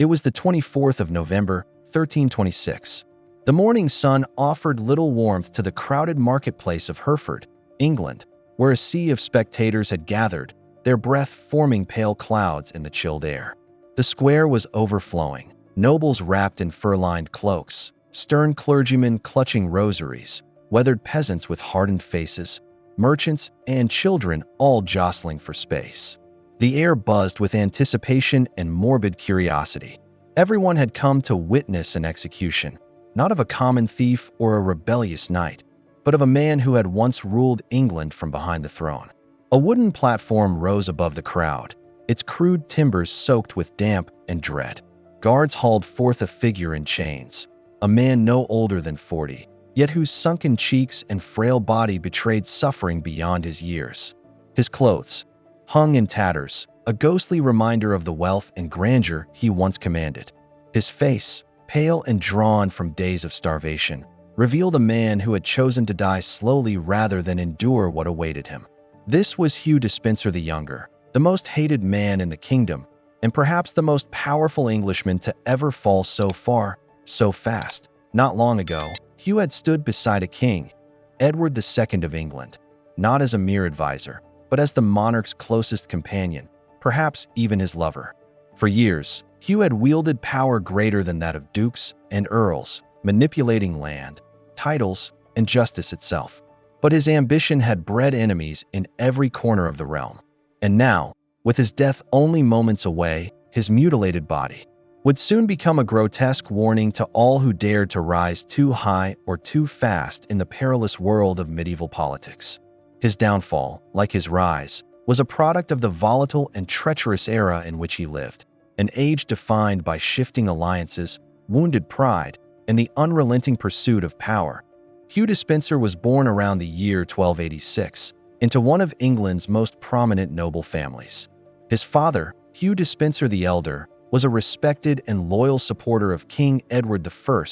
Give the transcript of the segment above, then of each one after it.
It was the 24th of November, 1326. The morning sun offered little warmth to the crowded marketplace of Hereford, England, where a sea of spectators had gathered, their breath forming pale clouds in the chilled air. The square was overflowing, nobles wrapped in fur-lined cloaks, stern clergymen clutching rosaries, weathered peasants with hardened faces, merchants and children all jostling for space. The air buzzed with anticipation and morbid curiosity. Everyone had come to witness an execution, not of a common thief or a rebellious knight, but of a man who had once ruled England from behind the throne. A wooden platform rose above the crowd, its crude timbers soaked with damp and dread. Guards hauled forth a figure in chains, a man no older than 40, yet whose sunken cheeks and frail body betrayed suffering beyond his years. His clothes hung in tatters, a ghostly reminder of the wealth and grandeur he once commanded. His face, pale and drawn from days of starvation, revealed a man who had chosen to die slowly rather than endure what awaited him. This was Hugh Despenser the Younger, the most hated man in the kingdom, and perhaps the most powerful Englishman to ever fall so far, so fast. Not long ago, Hugh had stood beside a king, Edward II of England, not as a mere advisor, but as the monarch's closest companion, perhaps even his lover. For years, Hugh had wielded power greater than that of dukes and earls, manipulating land, titles, and justice itself. But his ambition had bred enemies in every corner of the realm. And now, with his death only moments away, his mutilated body would soon become a grotesque warning to all who dared to rise too high or too fast in the perilous world of medieval politics. His downfall, like his rise, was a product of the volatile and treacherous era in which he lived, an age defined by shifting alliances, wounded pride, and the unrelenting pursuit of power. Hugh Despenser was born around the year 1286 into one of England's most prominent noble families. His father, Hugh Despenser the Elder, was a respected and loyal supporter of King Edward I,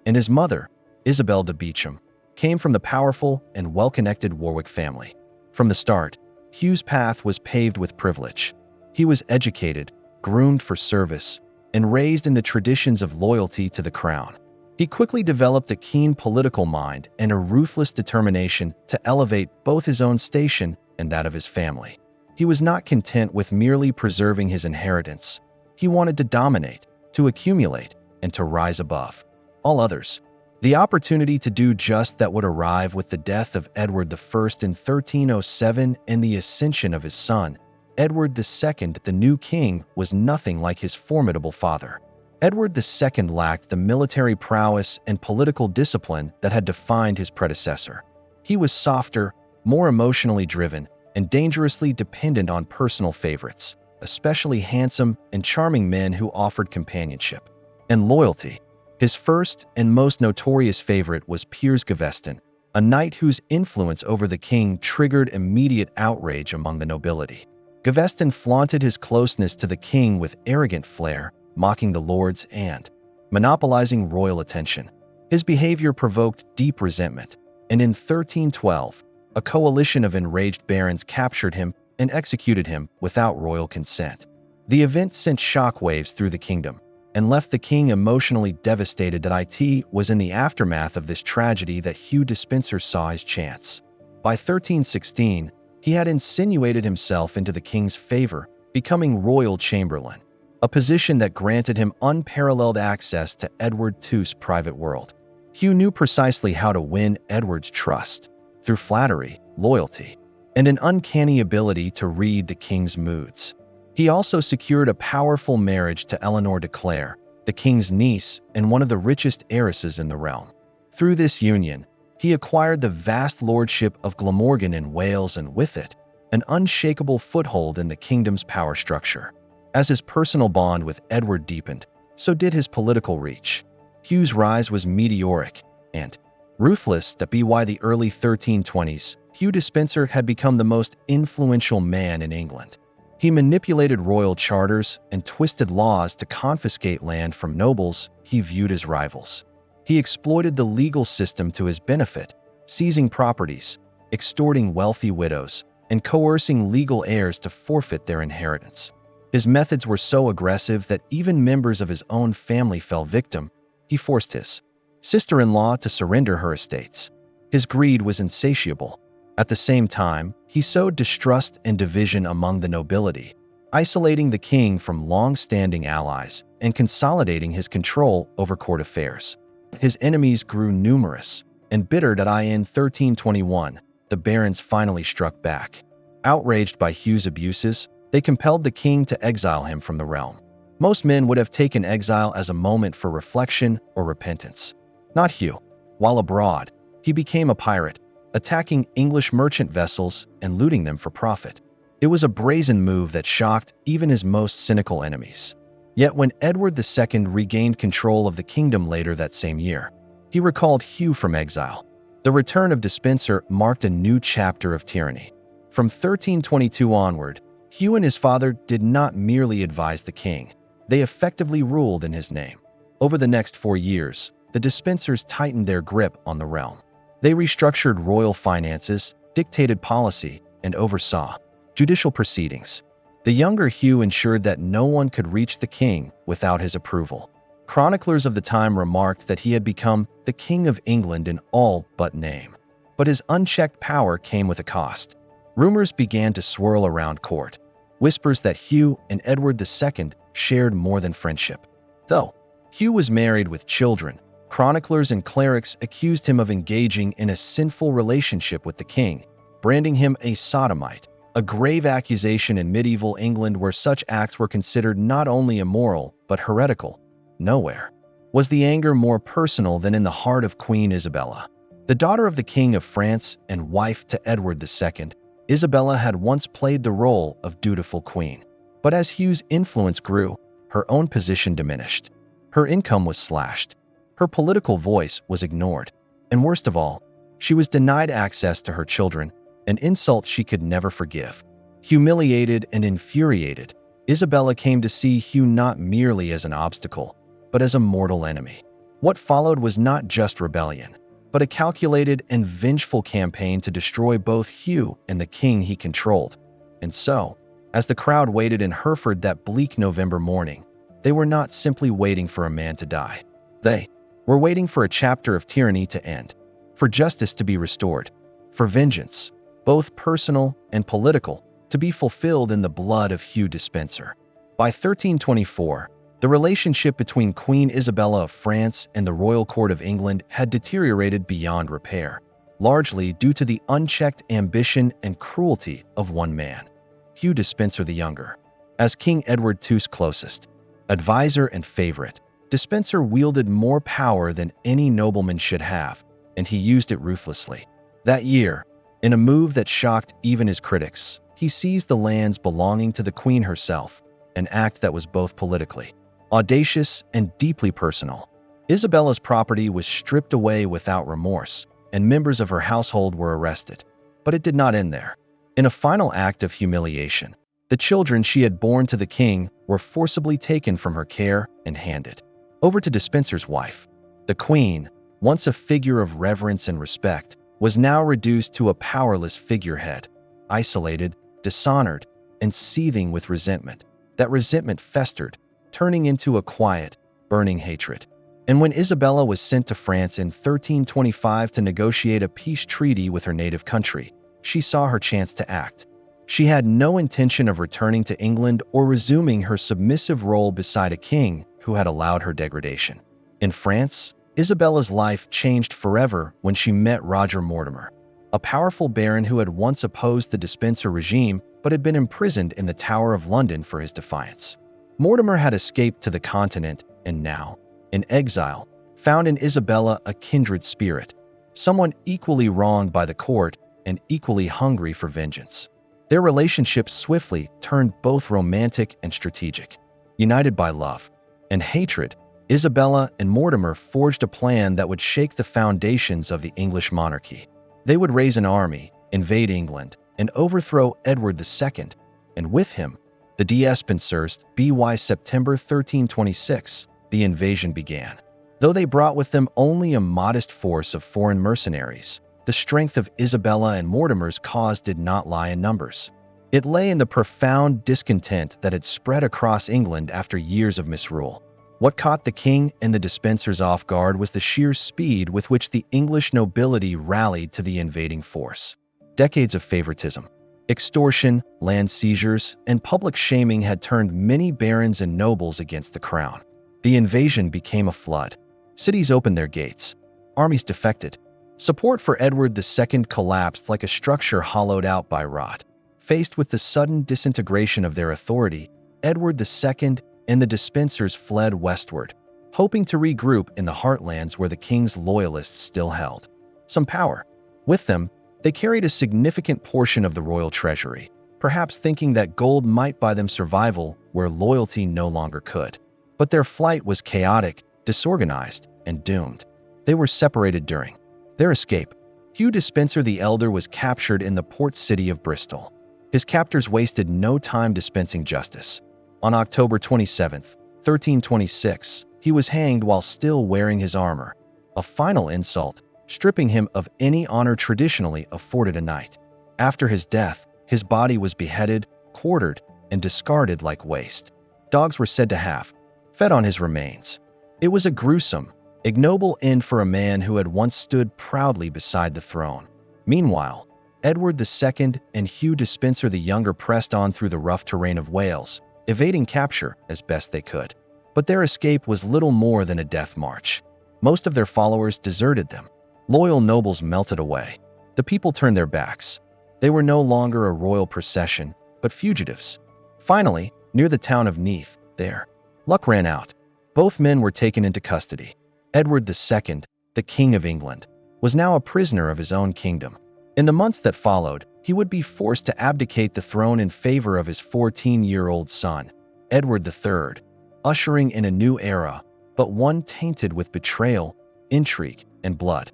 and his mother, Isabel de Beauchamp, came from the powerful and well-connected Warwick family. From the start, Hugh's path was paved with privilege. He was educated, groomed for service, and raised in the traditions of loyalty to the crown. He quickly developed a keen political mind and a ruthless determination to elevate both his own station and that of his family. He was not content with merely preserving his inheritance. He wanted to dominate, to accumulate, and to rise above all others. The opportunity to do just that would arrive with the death of Edward I in 1307 and the ascension of his son. Edward II, the new king, was nothing like his formidable father. Edward II lacked the military prowess and political discipline that had defined his predecessor. He was softer, more emotionally driven, and dangerously dependent on personal favorites, especially handsome and charming men who offered companionship and loyalty. His first and most notorious favorite was Piers Gaveston, a knight whose influence over the king triggered immediate outrage among the nobility. Gaveston flaunted his closeness to the king with arrogant flair, mocking the lords and monopolizing royal attention. His behavior provoked deep resentment, and in 1312, a coalition of enraged barons captured him and executed him without royal consent. The event sent shockwaves through the kingdom and left the king emotionally devastated that it was in the aftermath of this tragedy that Hugh Despenser saw his chance. By 1316, he had insinuated himself into the king's favor, becoming royal chamberlain, a position that granted him unparalleled access to Edward II's private world. Hugh knew precisely how to win Edward's trust, through flattery, loyalty, and an uncanny ability to read the king's moods. He also secured a powerful marriage to Eleanor de Clare, the king's niece and one of the richest heiresses in the realm. Through this union, he acquired the vast lordship of Glamorgan in Wales and with it, an unshakable foothold in the kingdom's power structure. As his personal bond with Edward deepened, so did his political reach. Hugh's rise was meteoric and ruthless. By the early 1320s, Hugh Despenser had become the most influential man in England. He manipulated royal charters and twisted laws to confiscate land from nobles he viewed as rivals. He exploited the legal system to his benefit, seizing properties, extorting wealthy widows, and coercing legal heirs to forfeit their inheritance. His methods were so aggressive that even members of his own family fell victim. He forced his sister-in-law to surrender her estates. His greed was insatiable. At the same time, he sowed distrust and division among the nobility, isolating the king from long-standing allies and consolidating his control over court affairs. His enemies grew numerous, and bitter that in 1321, the barons finally struck back. Outraged by Hugh's abuses, they compelled the king to exile him from the realm. Most men would have taken exile as a moment for reflection or repentance. Not Hugh. While abroad, he became a pirate, attacking English merchant vessels and looting them for profit. It was a brazen move that shocked even his most cynical enemies. Yet when Edward II regained control of the kingdom later that same year, he recalled Hugh from exile. The return of Despenser marked a new chapter of tyranny. From 1322 onward, Hugh and his father did not merely advise the king, they effectively ruled in his name. Over the next 4 years, the Despensers tightened their grip on the realm. They restructured royal finances, dictated policy, and oversaw judicial proceedings. The younger Hugh ensured that no one could reach the king without his approval. Chroniclers of the time remarked that he had become the King of England in all but name. But his unchecked power came with a cost. Rumors began to swirl around court. Whispers that Hugh and Edward II shared more than friendship. Though Hugh was married with children, chroniclers and clerics accused him of engaging in a sinful relationship with the king, branding him a sodomite, a grave accusation in medieval England where such acts were considered not only immoral but heretical. Nowhere was the anger more personal than in the heart of Queen Isabella. The daughter of the King of France and wife to Edward II, Isabella had once played the role of dutiful queen. But as Hugh's influence grew, her own position diminished. Her income was slashed. Her political voice was ignored. And worst of all, she was denied access to her children, an insult she could never forgive. Humiliated and infuriated, Isabella came to see Hugh not merely as an obstacle, but as a mortal enemy. What followed was not just rebellion, but a calculated and vengeful campaign to destroy both Hugh and the king he controlled. And so, as the crowd waited in Hereford that bleak November morning, they were not simply waiting for a man to die. They were waiting for a chapter of tyranny to end, for justice to be restored, for vengeance, both personal and political, to be fulfilled in the blood of Hugh Despenser. By 1324, the relationship between Queen Isabella of France and the royal court of England had deteriorated beyond repair, largely due to the unchecked ambition and cruelty of one man, Hugh Despenser the Younger. As King Edward II's closest advisor and favorite, Despenser wielded more power than any nobleman should have, and he used it ruthlessly. That year, in a move that shocked even his critics, he seized the lands belonging to the Queen herself, an act that was both politically audacious and deeply personal. Isabella's property was stripped away without remorse, and members of her household were arrested. But it did not end there. In a final act of humiliation, the children she had borne to the king were forcibly taken from her care and handed over to Despenser's wife. The queen, once a figure of reverence and respect, was now reduced to a powerless figurehead, isolated, dishonored, and seething with resentment. That resentment festered, turning into a quiet, burning hatred. And when Isabella was sent to France in 1325 to negotiate a peace treaty with her native country, she saw her chance to act. She had no intention of returning to England or resuming her submissive role beside a king who had allowed her degradation. In France, Isabella's life changed forever when she met Roger Mortimer, a powerful baron who had once opposed the Despenser regime but had been imprisoned in the Tower of London for his defiance. Mortimer had escaped to the continent and now, in exile, found in Isabella a kindred spirit, someone equally wronged by the court and equally hungry for vengeance. Their relationship swiftly turned both romantic and strategic. United by love and hatred, Isabella and Mortimer forged a plan that would shake the foundations of the English monarchy. They would raise an army, invade England, and overthrow Edward II, and with him, the Despensers. By September 1326, the invasion began. Though they brought with them only a modest force of foreign mercenaries, the strength of Isabella and Mortimer's cause did not lie in numbers. It lay in the profound discontent that had spread across England after years of misrule. What caught the king and the Despensers off guard was the sheer speed with which the English nobility rallied to the invading force. Decades of favoritism, extortion, land seizures, and public shaming had turned many barons and nobles against the crown. The invasion became a flood. Cities opened their gates. Armies defected. Support for Edward II collapsed like a structure hollowed out by rot. Faced with the sudden disintegration of their authority, Edward II and the Despensers fled westward, hoping to regroup in the heartlands where the king's loyalists still held some power. With them, they carried a significant portion of the royal treasury, perhaps thinking that gold might buy them survival where loyalty no longer could. But their flight was chaotic, disorganized, and doomed. They were separated during their escape. Hugh Despenser the Elder was captured in the port city of Bristol. His captors wasted no time dispensing justice. On October 27, 1326, he was hanged while still wearing his armor, a final insult, stripping him of any honor traditionally afforded a knight. After his death, his body was beheaded, quartered, and discarded like waste. Dogs were said to have fed on his remains. It was a gruesome, ignoble end for a man who had once stood proudly beside the throne. Meanwhile, Edward II and Hugh Despenser the Younger pressed on through the rough terrain of Wales, evading capture as best they could. But their escape was little more than a death march. Most of their followers deserted them. Loyal nobles melted away. The people turned their backs. They were no longer a royal procession, but fugitives. Finally, near the town of Neath, their luck ran out. Both men were taken into custody. Edward II, the King of England, was now a prisoner of his own kingdom. In the months that followed, he would be forced to abdicate the throne in favor of his 14-year-old son, Edward III, ushering in a new era, but one tainted with betrayal, intrigue, and blood.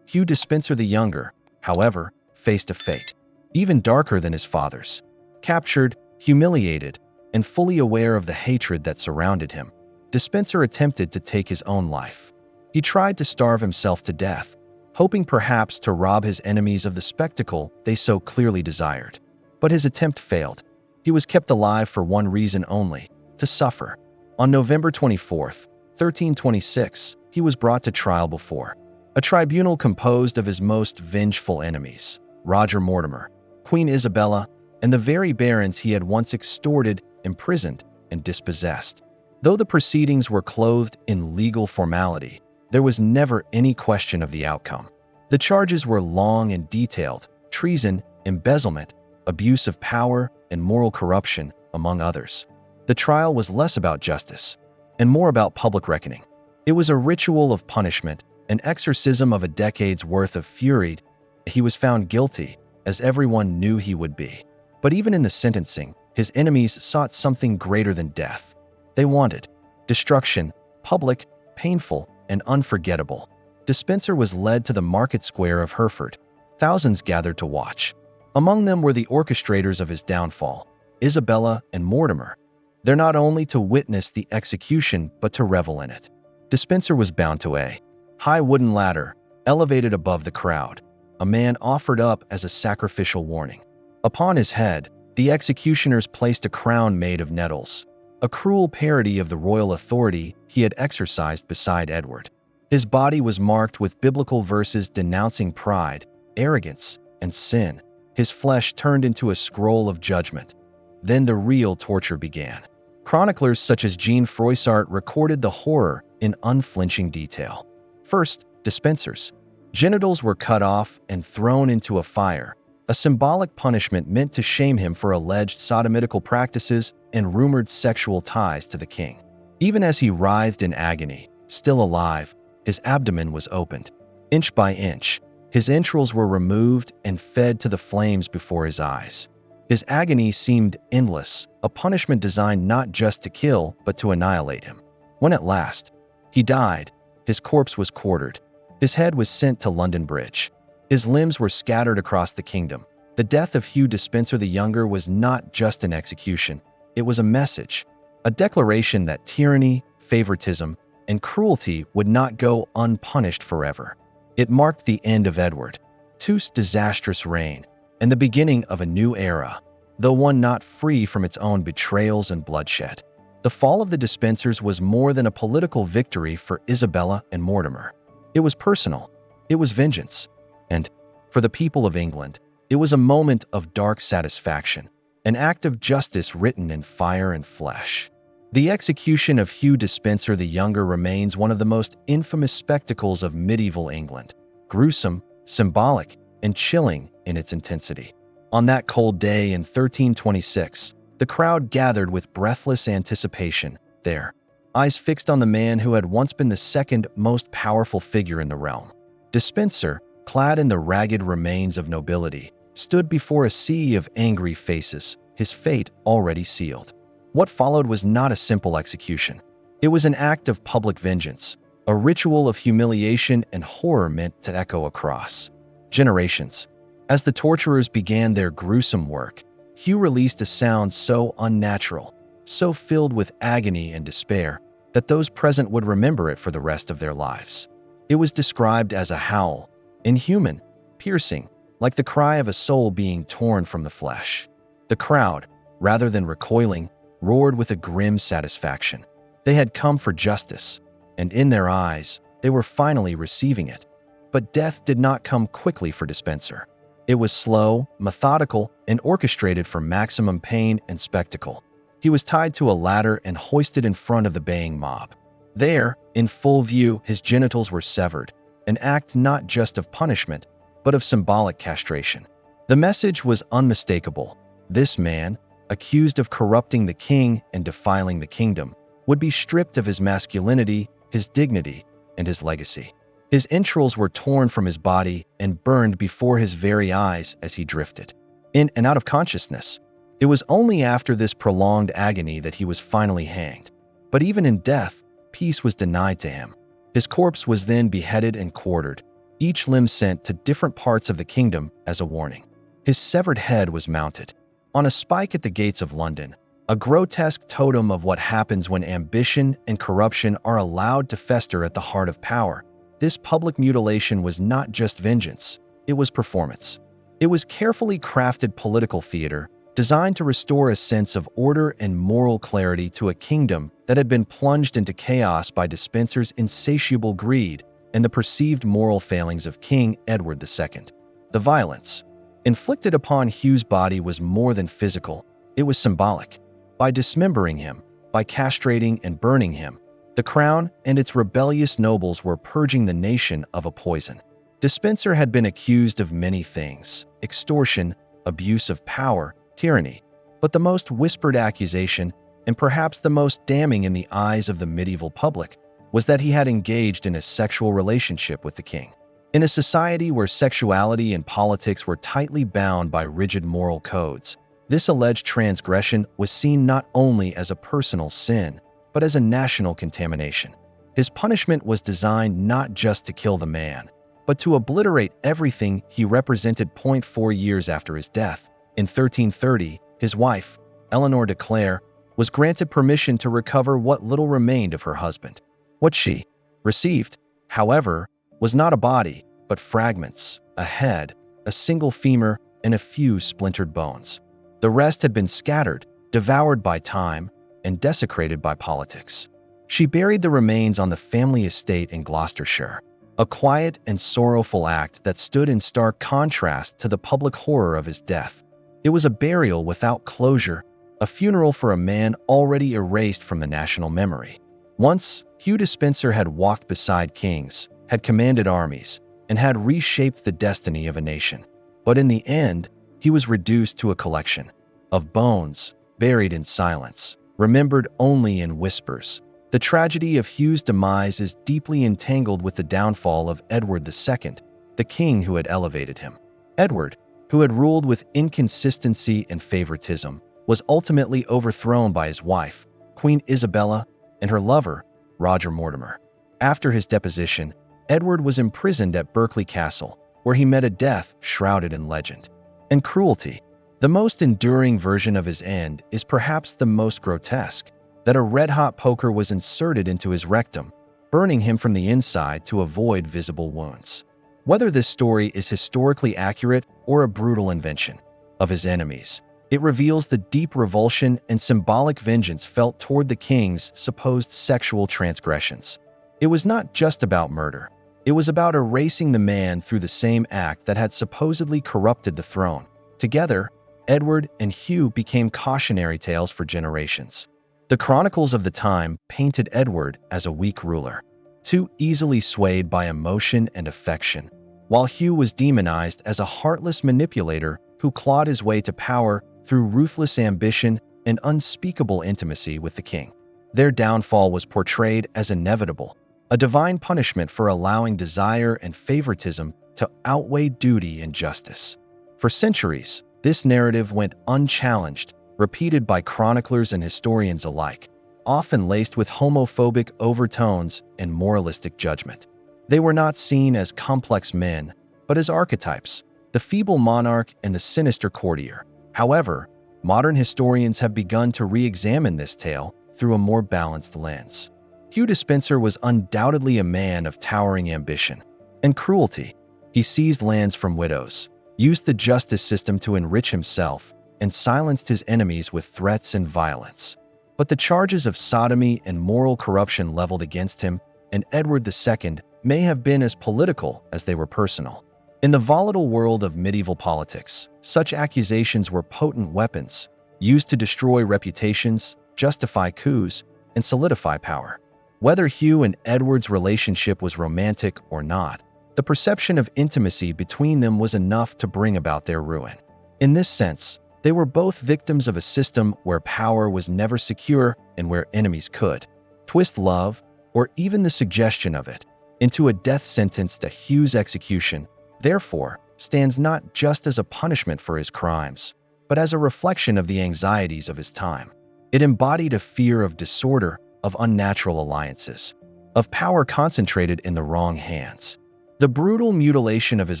Hugh Despenser the Younger, however, faced a fate even darker than his father's. Captured, humiliated, and fully aware of the hatred that surrounded him, Despenser attempted to take his own life. He tried to starve himself to death, hoping perhaps to rob his enemies of the spectacle they so clearly desired. But his attempt failed. He was kept alive for one reason only: to suffer. On November 24, 1326, he was brought to trial before a tribunal composed of his most vengeful enemies, Roger Mortimer, Queen Isabella, and the very barons he had once extorted, imprisoned, and dispossessed. Though the proceedings were clothed in legal formality, there was never any question of the outcome. The charges were long and detailed: treason, embezzlement, abuse of power, and moral corruption, among others. The trial was less about justice and more about public reckoning. It was a ritual of punishment, an exorcism of a decade's worth of fury. He was found guilty, as everyone knew he would be. But even in the sentencing, his enemies sought something greater than death. They wanted destruction, public, painful, and unforgettable. Despenser was led to the market square of Hereford. Thousands gathered to watch. Among them were the orchestrators of his downfall, Isabella and Mortimer. There not only to witness the execution, but to revel in it. Despenser was bound to a high wooden ladder, elevated above the crowd. A man offered up as a sacrificial warning. Upon his head, the executioners placed a crown made of nettles, a cruel parody of the royal authority he had exercised beside Edward. His body was marked with biblical verses denouncing pride, arrogance, and sin. His flesh turned into a scroll of judgment. Then the real torture began. Chroniclers such as Jean Froissart recorded the horror in unflinching detail. First, Despenser's genitals were cut off and thrown into a fire, a symbolic punishment meant to shame him for alleged sodomitical practices and rumored sexual ties to the king. Even as he writhed in agony, still alive, his abdomen was opened. Inch by inch, his entrails were removed and fed to the flames before his eyes. His agony seemed endless, a punishment designed not just to kill, but to annihilate him. When at last he died, his corpse was quartered. His head was sent to London Bridge. His limbs were scattered across the kingdom. The death of Hugh Despenser the Younger was not just an execution. It was a message, a declaration that tyranny, favoritism, and cruelty would not go unpunished forever. It marked the end of Edward II's disastrous reign and the beginning of a new era, though one not free from its own betrayals and bloodshed. The fall of the Despensers was more than a political victory for Isabella and Mortimer. It was personal. It was vengeance. And, for the people of England, it was a moment of dark satisfaction, an act of justice written in fire and flesh. The execution of Hugh Despenser the Younger remains one of the most infamous spectacles of medieval England, gruesome, symbolic, and chilling in its intensity. On that cold day in 1326, the crowd gathered with breathless anticipation, their eyes fixed on the man who had once been the second most powerful figure in the realm. Despenser, clad in the ragged remains of nobility, stood before a sea of angry faces, his fate already sealed. What followed was not a simple execution. It was an act of public vengeance, a ritual of humiliation and horror meant to echo across generations. As the torturers began their gruesome work, Hugh released a sound so unnatural, so filled with agony and despair, that those present would remember it for the rest of their lives. It was described as a howl, inhuman, piercing, like the cry of a soul being torn from the flesh. The crowd, rather than recoiling, roared with a grim satisfaction. They had come for justice, and in their eyes, they were finally receiving it. But death did not come quickly for Despenser. It was slow, methodical, and orchestrated for maximum pain and spectacle. He was tied to a ladder and hoisted in front of the baying mob. There, in full view, his genitals were severed, an act not just of punishment, but of symbolic castration. The message was unmistakable. This man, accused of corrupting the king and defiling the kingdom, would be stripped of his masculinity, his dignity, and his legacy. His entrails were torn from his body and burned before his very eyes as he drifted in and out of consciousness. It was only after this prolonged agony that he was finally hanged. But even in death, peace was denied to him. His corpse was then beheaded and quartered, each limb sent to different parts of the kingdom as a warning. His severed head was mounted on a spike at the gates of London, a grotesque totem of what happens when ambition and corruption are allowed to fester at the heart of power. This public mutilation was not just vengeance, it was performance. It was carefully crafted political theater, designed to restore a sense of order and moral clarity to a kingdom that had been plunged into chaos by Despenser's insatiable greed and the perceived moral failings of King Edward II. The violence inflicted upon Hugh's body was more than physical, it was symbolic. By dismembering him, by castrating and burning him, the crown and its rebellious nobles were purging the nation of a poison. Despenser had been accused of many things: extortion, abuse of power, tyranny. But the most whispered accusation, and perhaps the most damning in the eyes of the medieval public, was that he had engaged in a sexual relationship with the king. In a society where sexuality and politics were tightly bound by rigid moral codes, this alleged transgression was seen not only as a personal sin, but as a national contamination. His punishment was designed not just to kill the man, but to obliterate everything he represented. 4 years after his death, in 1330, his wife, Eleanor de Clare, was granted permission to recover what little remained of her husband. What she received, however, was not a body, but fragments, a head, a single femur, and a few splintered bones. The rest had been scattered, devoured by time, and desecrated by politics. She buried the remains on the family estate in Gloucestershire, a quiet and sorrowful act that stood in stark contrast to the public horror of his death. It was a burial without closure, a funeral for a man already erased from the national memory. Once, Hugh Despenser had walked beside kings, had commanded armies, and had reshaped the destiny of a nation. But in the end, he was reduced to a collection of bones, buried in silence, remembered only in whispers. The tragedy of Hugh's demise is deeply entangled with the downfall of Edward II, the king who had elevated him. Edward, who had ruled with inconsistency and favoritism, was ultimately overthrown by his wife, Queen Isabella, and her lover, Roger Mortimer. After his deposition, Edward was imprisoned at Berkeley Castle, where he met a death shrouded in legend and cruelty. The most enduring version of his end is perhaps the most grotesque, that a red-hot poker was inserted into his rectum, burning him from the inside to avoid visible wounds. Whether this story is historically accurate or a brutal invention of his enemies, It reveals the deep revulsion and symbolic vengeance felt toward the king's supposed sexual transgressions. It was not just about murder. It was about erasing the man through the same act that had supposedly corrupted the throne. Together, Edward and Hugh became cautionary tales for generations. The chronicles of the time painted Edward as a weak ruler, too easily swayed by emotion and affection, while Hugh was demonized as a heartless manipulator who clawed his way to power through ruthless ambition and unspeakable intimacy with the king. Their downfall was portrayed as inevitable, a divine punishment for allowing desire and favoritism to outweigh duty and justice. For centuries, this narrative went unchallenged, repeated by chroniclers and historians alike, often laced with homophobic overtones and moralistic judgment. They were not seen as complex men, but as archetypes, the feeble monarch and the sinister courtier. However, modern historians have begun to re-examine this tale through a more balanced lens. Hugh Despenser was undoubtedly a man of towering ambition and cruelty. He seized lands from widows, used the justice system to enrich himself, and silenced his enemies with threats and violence. But the charges of sodomy and moral corruption leveled against him and Edward II may have been as political as they were personal. In the volatile world of medieval politics, such accusations were potent weapons, used to destroy reputations, justify coups, and solidify power. Whether Hugh and Edward's relationship was romantic or not, the perception of intimacy between them was enough to bring about their ruin. In this sense, they were both victims of a system where power was never secure and where enemies could twist love, or even the suggestion of it, into a death sentence to Hugh's execution. Therefore, stands not just as a punishment for his crimes, but as a reflection of the anxieties of his time. It embodied a fear of disorder, of unnatural alliances, of power concentrated in the wrong hands. The brutal mutilation of his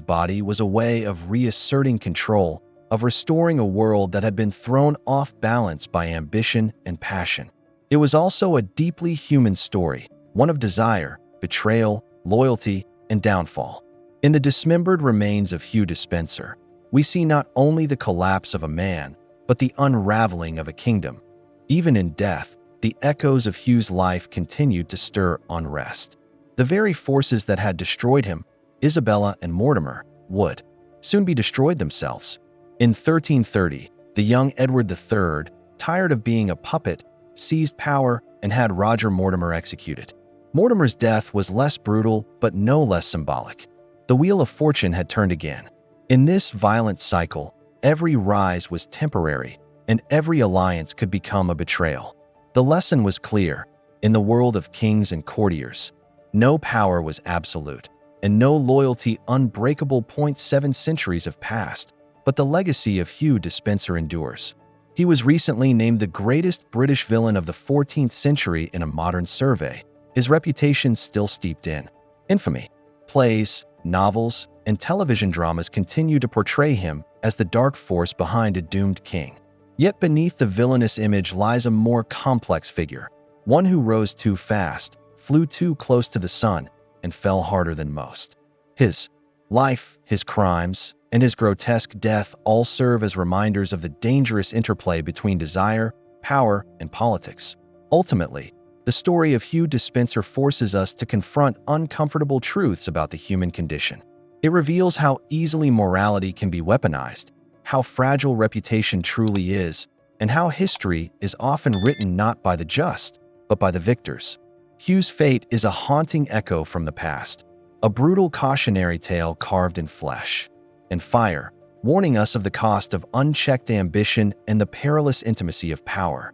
body was a way of reasserting control, of restoring a world that had been thrown off balance by ambition and passion. It was also a deeply human story, one of desire, betrayal, loyalty, and downfall. In the dismembered remains of Hugh Despenser, we see not only the collapse of a man, but the unraveling of a kingdom. Even in death, the echoes of Hugh's life continued to stir unrest. The very forces that had destroyed him, Isabella and Mortimer, would soon be destroyed themselves. In 1330, the young Edward III, tired of being a puppet, seized power and had Roger Mortimer executed. Mortimer's death was less brutal, but no less symbolic. The wheel of fortune had turned again. In this violent cycle, every rise was temporary, and every alliance could become a betrayal. The lesson was clear. In the world of kings and courtiers, no power was absolute, and no loyalty unbreakable. 7 centuries have passed, but the legacy of Hugh Despenser endures. He was recently named the greatest British villain of the 14th century in a modern survey, his reputation still steeped in infamy. Plays, novels, and television dramas continue to portray him as the dark force behind a doomed king. Yet beneath the villainous image lies a more complex figure, one who rose too fast, flew too close to the sun, and fell harder than most. His life, his crimes, and his grotesque death all serve as reminders of the dangerous interplay between desire, power, and politics. Ultimately, the story of Hugh Despenser forces us to confront uncomfortable truths about the human condition. It reveals how easily morality can be weaponized, how fragile reputation truly is, and how history is often written not by the just, but by the victors. Hugh's fate is a haunting echo from the past, a brutal cautionary tale carved in flesh and fire, warning us of the cost of unchecked ambition and the perilous intimacy of power.